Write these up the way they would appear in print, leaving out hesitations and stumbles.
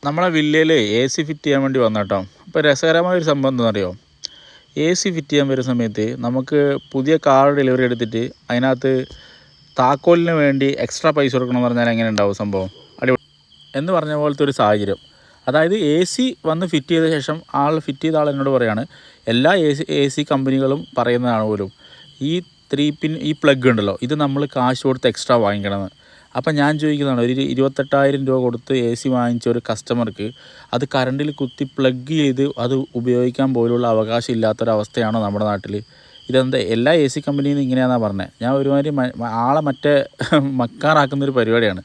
നമ്മളെ വില്ലയിൽ A C fit ചെയ്യാൻ വേണ്ടി വന്ന കേട്ടോ. അപ്പോൾ രസകരമായൊരു സംഭവം എന്താണെന്നറിയോ? എ സി ഫിറ്റ് ചെയ്യാൻ വരുന്ന സമയത്ത് നമുക്ക് പുതിയ കാർ ഡെലിവറി എടുത്തിട്ട് അതിനകത്ത് താക്കോലിന് വേണ്ടി എക്സ്ട്രാ പൈസ കൊടുക്കണമെന്ന് പറഞ്ഞാൽ എങ്ങനെ ഉണ്ടാവും സംഭവം? അടിപൊളി എന്ന് പറഞ്ഞ പോലത്തെ ഒരു സാഹചര്യം. അതായത് എ സി വന്ന് ഫിറ്റ് ചെയ്ത ശേഷം ഫിറ്റ് ചെയ്ത ആൾ എന്നോട് പറയാണ്, എല്ലാ എ സി കമ്പനികളും പറയുന്നതാണ് പോലും, ഈ 3 പിൻ ഈ പ്ലഗ് ഉണ്ടല്ലോ, ഇത് നമ്മൾ കാശ് കൊടുത്ത് എക്സ്ട്രാ വാങ്ങിക്കണമെന്ന്. അപ്പം ഞാൻ ചോദിക്കുന്നതാണ്, ഒരു 28,000 രൂപ കൊടുത്ത് എ സി വാങ്ങിച്ച ഒരു കസ്റ്റമർക്ക് അത് കറണ്ടിൽ കുത്തി പ്ലഗ് ചെയ്ത് അത് ഉപയോഗിക്കാൻ പോലുള്ള അവകാശം ഇല്ലാത്തൊരവസ്ഥയാണോ നമ്മുടെ നാട്ടിൽ? ഇതെന്താ എല്ലാ എ സി കമ്പനിയിൽ നിന്ന് ഇങ്ങനെയാണെന്നാണ് പറഞ്ഞത്. ഞാൻ ഒരുമാതിരി ആളെ മക്കാറാക്കുന്നൊരു പരിപാടിയാണ്.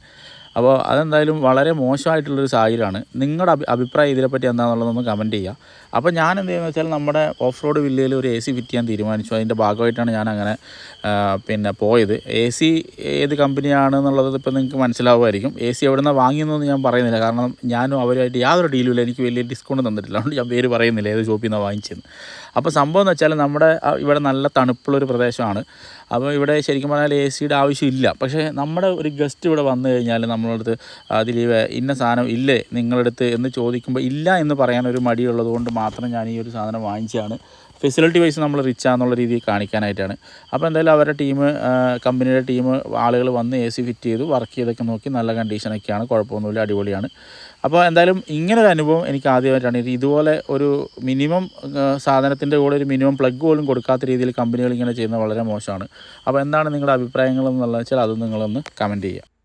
അപ്പോൾ അതെന്തായാലും വളരെ മോശമായിട്ടുള്ളൊരു സാഹചര്യമാണ്. നിങ്ങളുടെ അഭിപ്രായം ഇതിനെപ്പറ്റി എന്താണെന്നുള്ളതൊന്ന് കമൻറ്റ് ചെയ്യുക. അപ്പോൾ ഞാൻ എന്ത് ചെയ്യുന്നത് വെച്ചാൽ, നമ്മുടെ ഓഫ് റോഡ് വില്ലയിൽ ഒരു എ സി ഫിറ്റ് ചെയ്യാൻ തീരുമാനിച്ചു. അതിൻ്റെ ഭാഗമായിട്ടാണ് ഞാനങ്ങനെ പോയത്. എ സി ഏത് കമ്പനിയാണെന്നുള്ളത് ഇപ്പോൾ നിങ്ങൾക്ക് മനസ്സിലാവുമായിരിക്കും. എ സി എവിടെ നിന്നാണ് വാങ്ങിയെന്നൊന്നും ഞാൻ പറയുന്നില്ല, കാരണം ഞാനും അവരുമായിട്ട് യാതൊരു ഡീലുമില്ല. എനിക്ക് വലിയ ഡിസ്കൗണ്ട് തന്നിട്ടില്ല, അതുകൊണ്ട് ഞാൻ പേര് പറയുന്നില്ല ഏത് ഷോപ്പിൽ നിന്നാണ് വാങ്ങിച്ചതെന്ന്. അപ്പോൾ സംഭവം എന്ന് വെച്ചാൽ, നമ്മുടെ ഇവിടെ നല്ല തണുപ്പുള്ളൊരു പ്രദേശമാണ്. അപ്പോൾ ഇവിടെ ശരിക്കും പറഞ്ഞാൽ എ സിയുടെ ആവശ്യമില്ല. പക്ഷേ നമ്മുടെ ഒരു ഗസ്റ്റ് ഇവിടെ വന്നു കഴിഞ്ഞാൽ നമ്മളടുത്ത് അതിൽ ഇന്ന സാധനം ഇല്ലേ നിങ്ങളടുത്ത് എന്ന് ചോദിക്കുമ്പോൾ ഇല്ല എന്ന് പറയാനൊരു മടിയുള്ളത് കൊണ്ട് മാത്രം ഞാൻ ഈ ഒരു സാധനം വാങ്ങിച്ചതാണ്. ഫെസിലിറ്റി വൈസ് നമ്മൾ റിച്ചാന്നുള്ള രീതിയിൽ കാണിക്കാനായിട്ടാണ്. അപ്പോൾ എന്തായാലും അവരുടെ കമ്പനിയുടെ ടീം ആളുകൾ വന്ന് എ സി ഫിറ്റ് ചെയ്തു, വർക്ക് ചെയ്തൊക്കെ നോക്കി, നല്ല കണ്ടീഷനൊക്കെയാണ്, കുഴപ്പമൊന്നുമില്ല, അടിപൊളിയാണ്. അപ്പോൾ എന്തായാലും ഇങ്ങനൊരു അനുഭവം എനിക്ക് ആദ്യമായിട്ടാണ്. ഇതുപോലെ ഒരു മിനിമം സാധനത്തിൻ്റെ കൂടെ ഒരു മിനിമം പ്ലഗ് പോലും കൊടുക്കാത്ത രീതിയിൽ കമ്പനികൾ ഇങ്ങനെ ചെയ്യുന്നത് വളരെ മോശമാണ്. അപ്പോൾ എന്താണ് നിങ്ങളുടെ അഭിപ്രായങ്ങളെന്നുള്ളത് വെച്ചാൽ അത് നിങ്ങളൊന്ന് കമൻറ്റ് ചെയ്യുക.